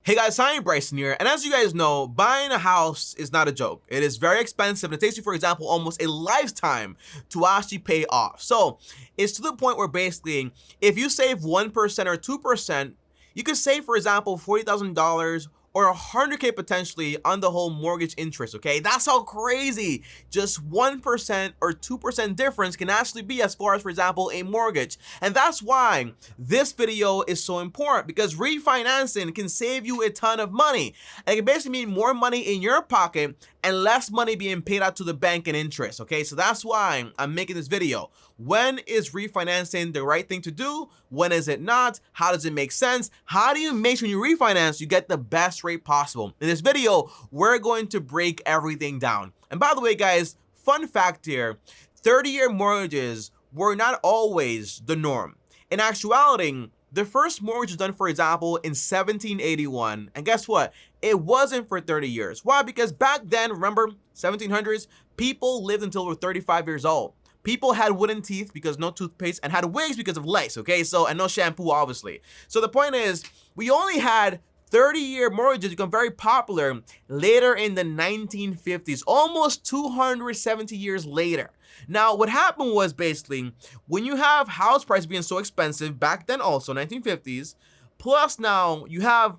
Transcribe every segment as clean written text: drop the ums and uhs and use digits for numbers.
Hey guys, TommyBryson here, and as you guys know, buying a house is not a joke. It is very expensive, and it takes you, for example, almost a lifetime to actually pay off. So it's to the point where basically, if you save 1% or 2%, you could save, for example, $40,000 or 100K potentially on the whole mortgage interest, okay? That's how crazy just 1% or 2% difference can actually be as far as, for example, a mortgage. And that's why this video is so important, because refinancing can save you a ton of money. And it can basically mean more money in your pocket and less money being paid out to the bank in interest, okay? So that's why I'm making this video. When is refinancing the right thing to do? When is it not? How does it make sense? How do you make sure when you refinance, you get the best rate possible? In this video, we're going to break everything down. And by the way, guys, fun fact here, 30-year mortgages were not always the norm. In actuality, the first mortgage was done, for example, in 1781. And guess what? It wasn't for 30 years. Why? Because back then, remember, 1700s, people lived until they were 35 years old. People had wooden teeth because no toothpaste, and had wigs because of lice, okay? So, and no shampoo, obviously. So the point is, we only had 30-year mortgages become very popular later in the 1950s, almost 270 years later. Now, what happened was basically, when you have house prices being so expensive back then also, 1950s, plus now you have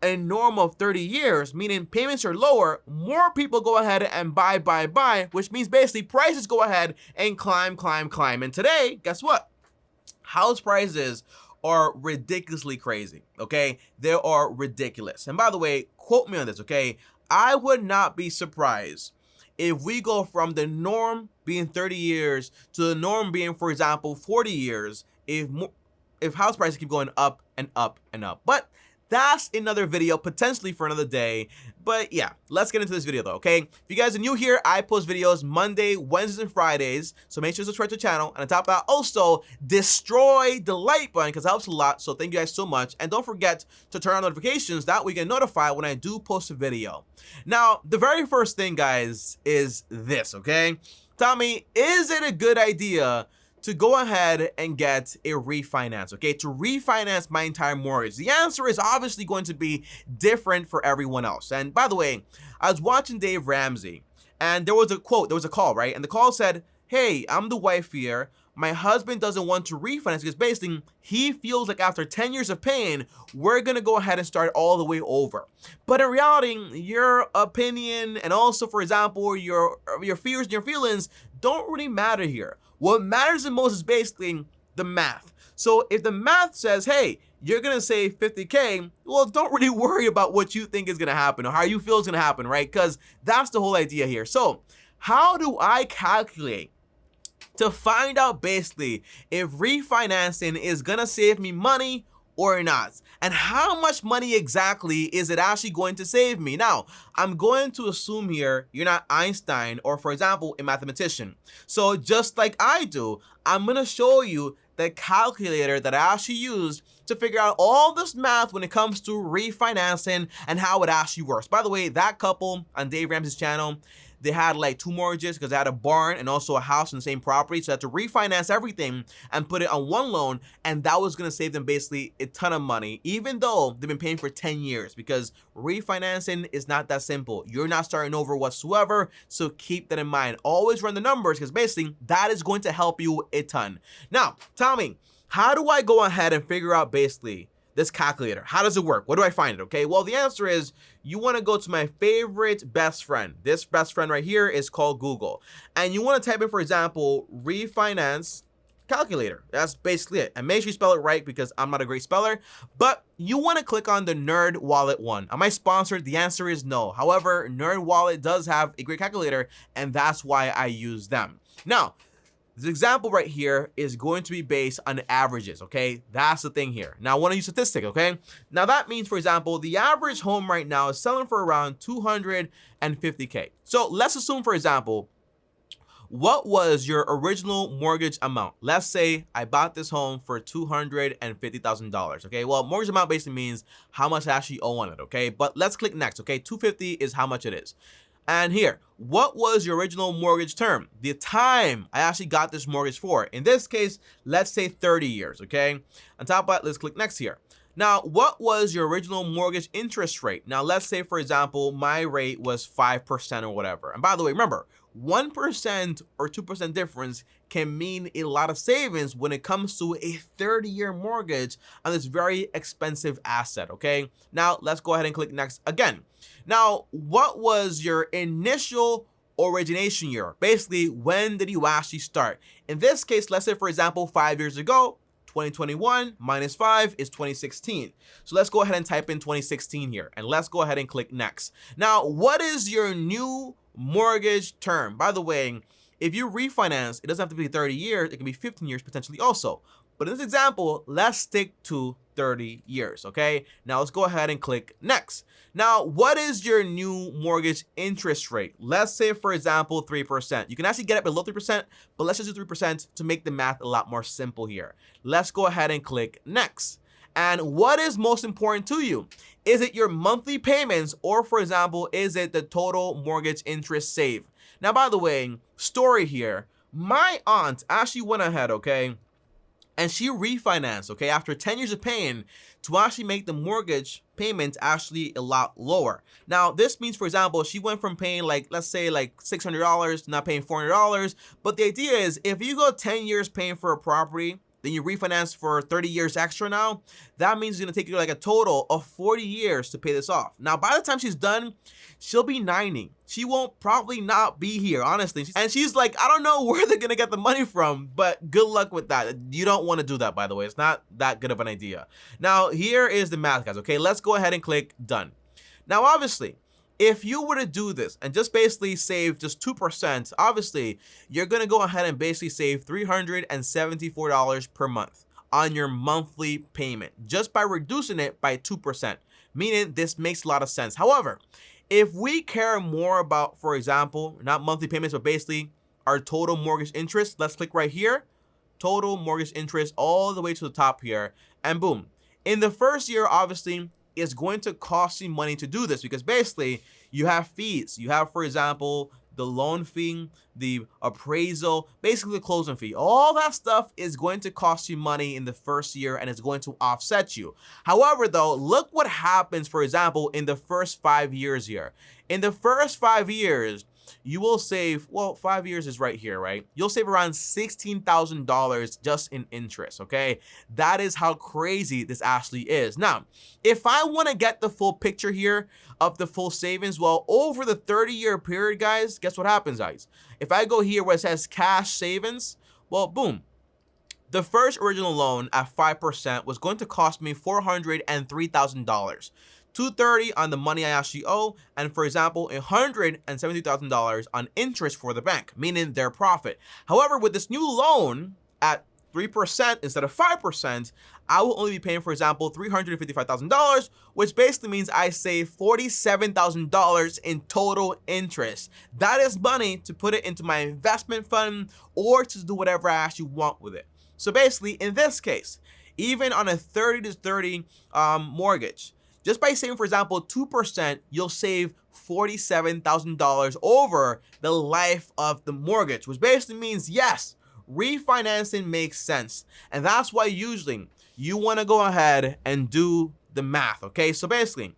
a norm of 30 years, meaning payments are lower, more people go ahead and buy, which means basically prices go ahead and climb. And today, guess what? House prices are ridiculously crazy, okay? They are ridiculous. And by the way, quote me on this, okay? I would not be surprised if we go from the norm being 30 years to the norm being, for example, 40 years, if house prices keep going up and up and up. But that's another video, potentially for another day. But yeah, let's get into this video though, okay? If you guys are new here, I post videos Monday, Wednesdays, and Fridays. So make sure to subscribe to the channel. And on top of that, also destroy the like button because it helps a lot. So thank you guys so much. And don't forget to turn on notifications. That way you get notified when I do post a video. Now, the very first thing, guys, is this, okay? Tommy, is it a good idea to go ahead and get a refinance, okay? To refinance my entire mortgage? The answer is obviously going to be different for everyone else. And by the way, I was watching Dave Ramsey, and there was a quote, there was a call, right? And the call said, hey, I'm the wife here. My husband doesn't want to refinance because basically he feels like after 10 years of paying, we're gonna go ahead and start all the way over. But in reality, your opinion and also, for example, your fears and your feelings don't really matter here. What matters the most is basically the math. So if the math says, hey, you're gonna save 50K, well, don't really worry about what you think is gonna happen or how you feel is gonna happen, right? Because that's the whole idea here. So how do I calculate to find out basically if refinancing is gonna save me money or not? And how much money exactly is it actually going to save me? Now, I'm going to assume here you're not Einstein or, for example, a mathematician. So just like I do, I'm gonna show you the calculator that I actually use to figure out all this math when it comes to refinancing and how it actually works. By the way, that couple on Dave Ramsey's channel, they had like 2 mortgages because they had a barn and also a house in the same property. So they had to refinance everything and put it on one loan. And that was going to save them basically a ton of money, even though they've been paying for 10 years, because refinancing is not that simple. You're not starting over whatsoever. So keep that in mind. Always run the numbers because basically that is going to help you a ton. Now, Tommy, how do I go ahead and figure out basically this calculator? How does it work? Where do I find it? Okay, well, the answer is you want to go to my favorite best friend. This best friend right here is called Google. And you want to type in, for example, Refinance Calculator. That's basically it. And make sure you spell it right because I'm not a great speller. But you want to click on the Nerd Wallet one. Am I sponsored? The answer is no. However, Nerd Wallet does have a great calculator, and that's why I use them. Now, this example right here is going to be based on averages, okay? That's the thing here. Now, I want to use statistic, okay? Now, that means, for example, the average home right now is selling for around 250K. So let's assume, for example, what was your original mortgage amount? Let's say I bought this home for $250,000, okay? Well, mortgage amount basically means how much I actually owe on it, okay? But let's click next, okay? 250 is how much it is. And here, what was your original mortgage term? The time I actually got this mortgage for. In this case, let's say 30 years, okay? On top of that, let's click next here. Now, what was your original mortgage interest rate? Now, let's say, for example, my rate was 5% or whatever. And by the way, remember, 1% or 2% difference can mean a lot of savings when it comes to a 30-year mortgage on this very expensive asset, okay? Now, let's go ahead and click next again. Now, what was your initial origination year? Basically, when did you actually start? In this case, let's say, for example, 5 years ago, 2021 minus 5 is 2016. So let's go ahead and type in 2016 here, and let's go ahead and click next. Now, what is your new mortgage term? By the way, if you refinance, it doesn't have to be 30 years, it can be 15 years potentially also. But in this example, let's stick to 30 years, okay? Now let's go ahead and click next. Now, what is your new mortgage interest rate? Let's say, for example, 3%. You can actually get it below 3%, but let's just do 3% to make the math a lot more simple here. Let's go ahead and click next. And what is most important to you? Is it your monthly payments, or for example, is it the total mortgage interest saved? Now, by the way, story here, my aunt actually went ahead, okay, and she refinanced, okay, after 10 years of paying to actually make the mortgage payment actually a lot lower. Now, this means, for example, she went from paying like, let's say like $600 to not paying $400. But the idea is if you go 10 years paying for a property, then you refinance for 30 years extra now, that means it's gonna take you like a total of 40 years to pay this off. Now, by the time she's done, she'll be 90. She won't probably not be here, honestly. And she's like, I don't know where they're gonna get the money from, but good luck with that. You don't wanna do that, by the way. It's not that good of an idea. Now, here is the math, guys, okay? Let's go ahead and click done. Now, obviously, if you were to do this and just basically save just 2%, obviously, you're gonna go ahead and basically save $374 per month on your monthly payment just by reducing it by 2%, meaning this makes a lot of sense. However, if we care more about, for example, not monthly payments, but basically our total mortgage interest, let's click right here, total mortgage interest all the way to the top here, and boom. In the first year, obviously, it's going to cost you money to do this because basically you have fees. You have, for example, the loan fee, the appraisal, basically the closing fee. All that stuff is going to cost you money in the first year and it's going to offset you. However, though, look what happens, for example, in the first 5 years here. In the first 5 years, you will save, well, 5 years is right here, right? You'll save around $16,000 just in interest, okay? That is how crazy this actually is. Now, if I want to get the full picture here of the full savings, well, over the 30-year period, guys, guess what happens, guys? If I go here where it says cash savings, well, boom. The first original loan at 5% was going to cost me $403,000. $230 on the money I actually owe, and for example, $170,000 on interest for the bank, meaning their profit. However, with this new loan at 3% instead of 5%, I will only be paying, for example, $355,000, which basically means I save $47,000 in total interest. That is money to put it into my investment fund or to do whatever I actually want with it. So basically, in this case, even on a 30 to 30 mortgage, just by saving, for example, 2%, you'll save $47,000 over the life of the mortgage, which basically means, yes, refinancing makes sense. And that's why usually you want to go ahead and do the math, okay? So basically,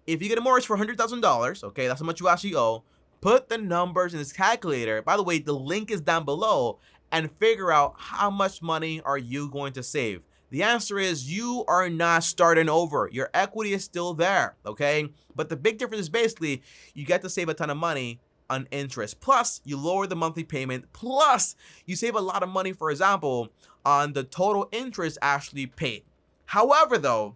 if you get a mortgage for $100,000, okay, that's how much you actually owe, put the numbers in this calculator. By the way, the link is down below, and figure out how much money are you going to save. The answer is you are not starting over. Your equity is still there, okay? But the big difference is basically you get to save a ton of money on interest. Plus, you lower the monthly payment. Plus, you save a lot of money, for example, on the total interest actually paid. However, though,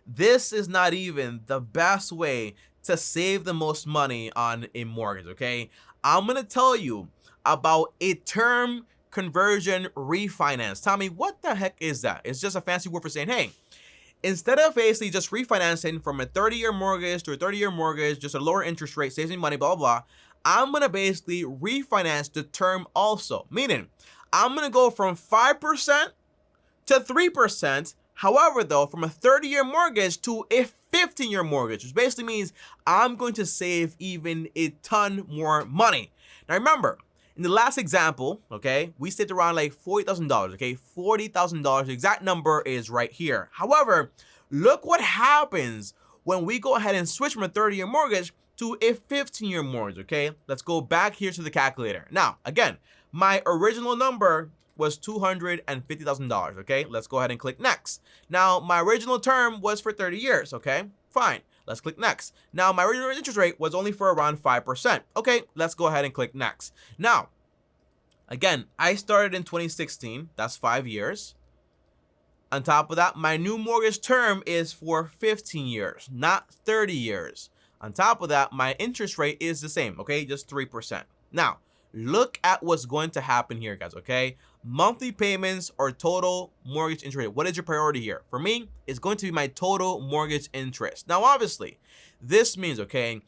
this is not even the best way to save the most money on a mortgage, okay? I'm going to tell you about a term conversion refinance. Tommy, what the heck is that? It's just a fancy word for saying, hey, instead of basically just refinancing from a 30-year mortgage to a 30-year mortgage, just a lower interest rate, saves me money, blah, blah, blah, I'm going to basically refinance the term also. Meaning, I'm going to go from 5% to 3%. However, though, from a 30-year mortgage to a 15-year mortgage, which basically means I'm going to save even a ton more money. Now, remember, in the last example, okay, we saved around like $40,000, okay? $40,000, the exact number is right here. However, look what happens when we go ahead and switch from a 30-year mortgage to a 15-year mortgage, okay? Let's go back here to the calculator. Now, again, my original number was $250,000, okay? Let's go ahead and click next. Now, my original term was for 30 years, okay? Fine. Let's click next. Now, my original interest rate was only for around 5%. Okay, let's go ahead and click next. Now, again, I started in 2016. That's 5 years. On top of that, my new mortgage term is for 15 years, not 30 years. On top of that, my interest rate is the same, okay? Just 3%. Now, look at what's going to happen here, guys, okay? Monthly payments or total mortgage interest rate. What is your priority here? For me, it's going to be my total mortgage interest. Now, obviously, this means, okay,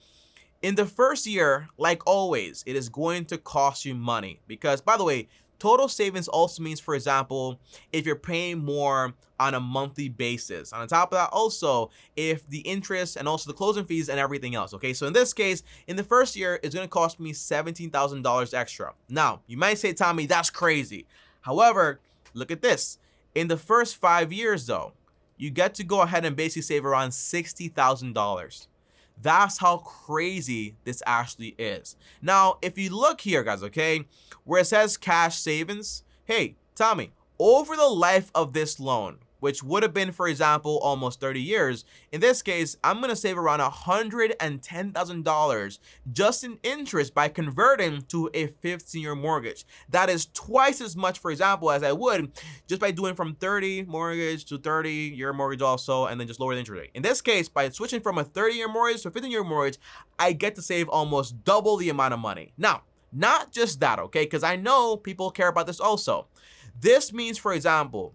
in the first year, like always, it is going to cost you money because, by the way, total savings also means, for example, if you're paying more on a monthly basis. On top of that, also, if the interest and also the closing fees and everything else, okay? So in this case, in the first year, it's gonna cost me $17,000 extra. Now, you might say, Tommy, that's crazy. However, look at this. In the first 5 years, though, you get to go ahead and basically save around $60,000. That's how crazy this actually is. Now, if you look here, guys, okay, where it says cash savings, hey, Tommy, over the life of this loan, which would have been, for example, almost 30 years, in this case, I'm going to save around $110,000 just in interest by converting to a 15-year mortgage. That is twice as much, for example, as I would just by doing from 30 mortgage to 30-year mortgage also, and then just lower the interest rate. In this case, by switching from a 30-year mortgage to a 15-year mortgage, I get to save almost double the amount of money. Now, not just that, okay, because I know people care about this also. This means, for example,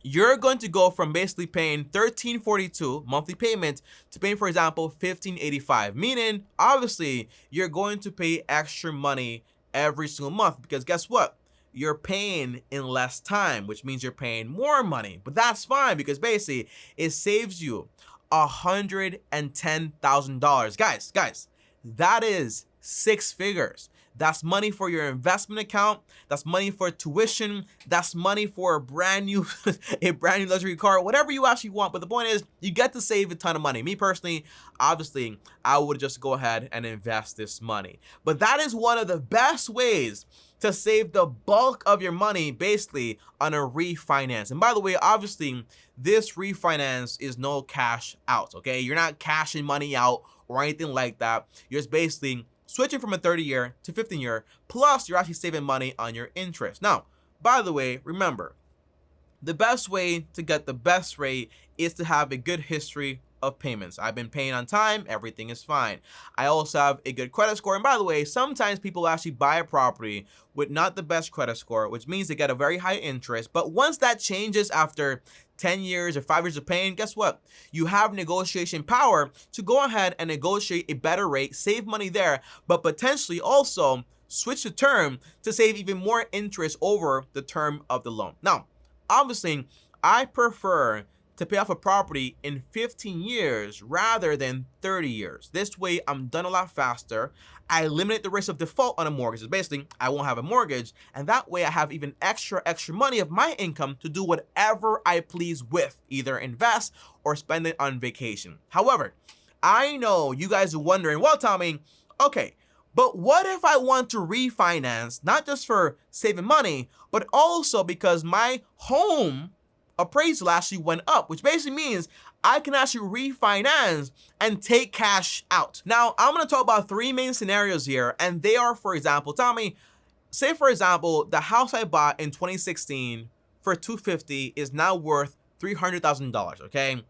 you're going to go from basically paying $1,342 monthly payment to paying, for example, $1,585, meaning obviously you're going to pay extra money every single month because guess what? You're paying in less time, which means you're paying more money. But that's fine because basically it saves you $110,000. Guys, that is 6 figures. That's money for your investment account. That's money for tuition. That's money for a brand new luxury car, whatever you actually want. But the point is, you get to save a ton of money. Me personally, obviously, I would just go ahead and invest this money. But that is one of the best ways to save the bulk of your money basically on a refinance. And by the way, obviously, this refinance is no cash out, okay? You're not cashing money out or anything like that. You're just basically switching from a 30-year to 15-year, plus you're actually saving money on your interest. Now, by the way, remember, the best way to get the best rate is to have a good history of payments. I've been paying on time, everything is fine. I also have a good credit score. And by the way, sometimes people actually buy a property with not the best credit score, which means they get a very high interest. But once that changes after 10 years or 5 years of paying, guess what? You have negotiation power to go ahead and negotiate a better rate, save money there, but potentially also switch the term to save even more interest over the term of the loan. Now, obviously, I prefer to pay off a property in 15 years rather than 30 years. This way, I'm done a lot faster. I eliminate the risk of default on a mortgage. So basically, I won't have a mortgage, and that way I have even extra money of my income to do whatever I please with, either invest or spend it on vacation. However, I know you guys are wondering, well, Tommy, okay, but what if I want to refinance, not just for saving money, but also because my home appraisal actually went up, which basically means I can actually refinance and take cash out. Now, I'm going to talk about 3 main scenarios here, and they are, for example, Tommy, say for example, the house I bought in 2016 for $250 is now worth $300,000, okay?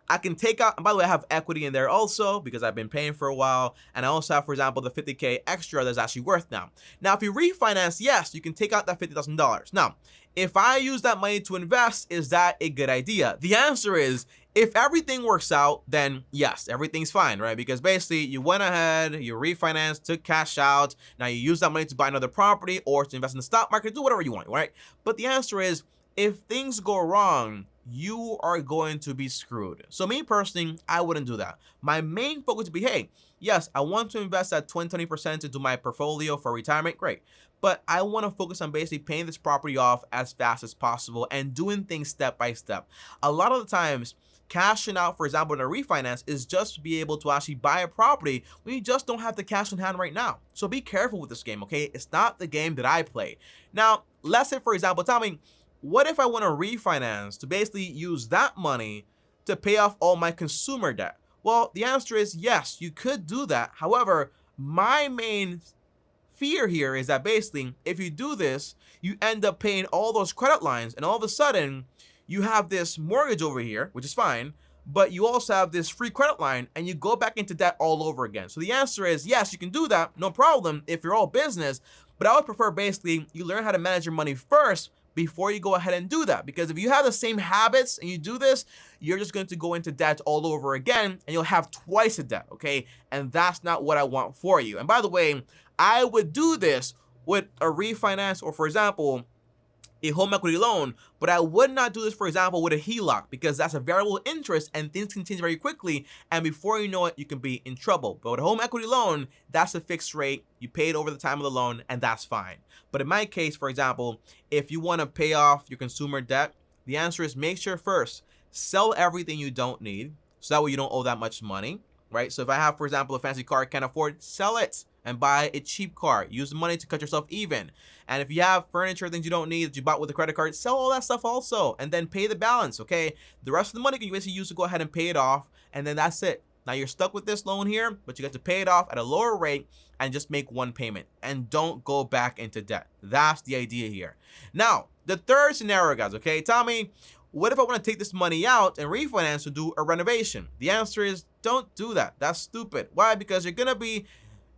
I can take out, and by the way, I have equity in there also because I've been paying for a while, and I also have, for example, the $50K extra that's actually worth now. Now, if you refinance, yes, you can take out that $50,000. Now, if I use that money to invest, is that a good idea? The answer is, if everything works out, then yes, everything's fine, right? Because basically you went ahead, you refinanced, took cash out, now you use that money to buy another property or to invest in the stock market, do whatever you want, right? But the answer is, if things go wrong, you are going to be screwed. So me personally, I wouldn't do that. My main focus would be, hey, yes, I want to invest that 20% into my portfolio for retirement, great. But I want to focus on basically paying this property off as fast as possible and doing things step by step. A lot of the times, cashing out, for example, in a refinance is just to be able to actually buy a property when you just don't have the cash in hand right now. So be careful with this game, okay? It's not the game that I play. Now, let's say, for example, Tommy, what if I want to refinance to basically use that money to pay off all my consumer debt? Well, the answer is yes, you could do that. However, my main fear here is that basically, if you do this, you end up paying all those credit lines, and all of a sudden, you have this mortgage over here, which is fine, but you also have this free credit line, and you go back into debt all over again. So the answer is yes, you can do that, no problem, if you're all business, but I would prefer basically you learn how to manage your money first before you go ahead and do that. Because if you have the same habits and you do this, you're just going to go into debt all over again, and you'll have twice the debt, okay? And that's not what I want for you. And by the way, I would do this with a refinance or, for example, a home equity loan, but I would not do this, for example, with a HELOC, because that's a variable interest and things can change very quickly, and before you know it, you can be in trouble. But with a home equity loan, that's a fixed rate, you pay it over the time of the loan, and that's fine. But in my case, for example, if you want to pay off your consumer debt, the answer is make sure first, sell everything you don't need, so that way you don't owe that much money, right? So if I have, for example, a fancy car I can't afford, sell it and buy a cheap car. Use the money to cut yourself even. And if you have furniture, things you don't need that you bought with a credit card, sell all that stuff also, and then pay the balance, okay? The rest of the money can you basically use to go ahead and pay it off, and then that's it. Now you're stuck with this loan here, but you get to pay it off at a lower rate and just make one payment, and don't go back into debt. That's the idea here. Now, the third scenario, guys, okay? Tommy, what if I want to take this money out and refinance to do a renovation? The answer is don't do that. That's stupid. Why? Because you're going to be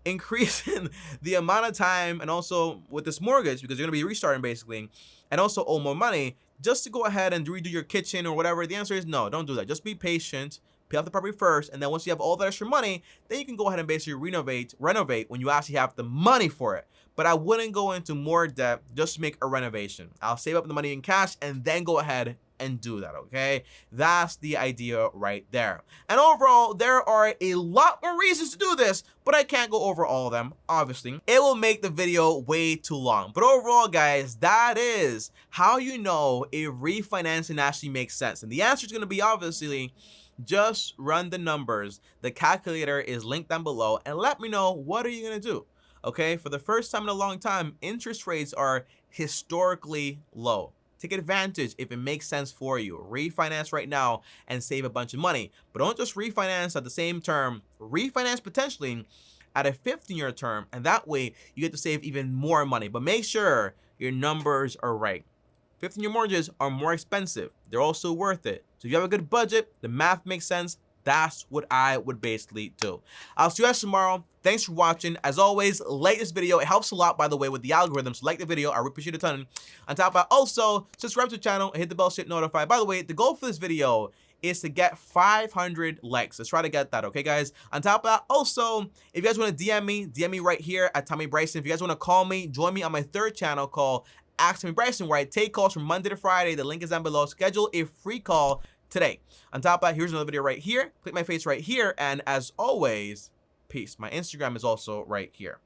increasing the amount of time, and also with this mortgage, because you're going to be restarting basically, and also owe more money just to go ahead and redo your kitchen or whatever. The answer is no, don't do that. Just be patient, pay off the property first, and then once you have all that extra money, then you can go ahead and basically renovate when you actually have the money for it. But I wouldn't go into more debt just to make a renovation. I'll save up the money in cash and then go ahead and do that, okay? That's the idea right there. And overall, there are a lot more reasons to do this, but I can't go over all of them, obviously. It will make the video way too long. But overall, guys, that is how you know if refinancing actually makes sense. And the answer is going to be obviously just run the numbers. The calculator is linked down below, and let me know what are you going to do. Okay, for the first time in a long time, interest rates are historically low. Take advantage if it makes sense for you. Refinance right now and save a bunch of money. But don't just refinance at the same term. Refinance potentially at a 15-year term, and that way you get to save even more money. But make sure your numbers are right. 15-year mortgages are more expensive. They're also worth it. So if you have a good budget, the math makes sense. That's what I would basically do. I'll see you guys tomorrow. Thanks for watching. As always, like this video. It helps a lot, by the way, with the algorithm. So like the video. I really appreciate it a ton. On top of that, also, subscribe to the channel and hit the bell so you get notified. By the way, the goal for this video is to get 500 likes. Let's try to get that, okay, guys? On top of that, also, if you guys want to DM me right here at TommyBryson. If you guys want to call me, join me on my third channel called TommyBryson, where I take calls from Monday to Friday. The link is down below. Schedule a free call today. On top of that, here's another video right here. Click my face right here. And as always, peace. My Instagram is also right here.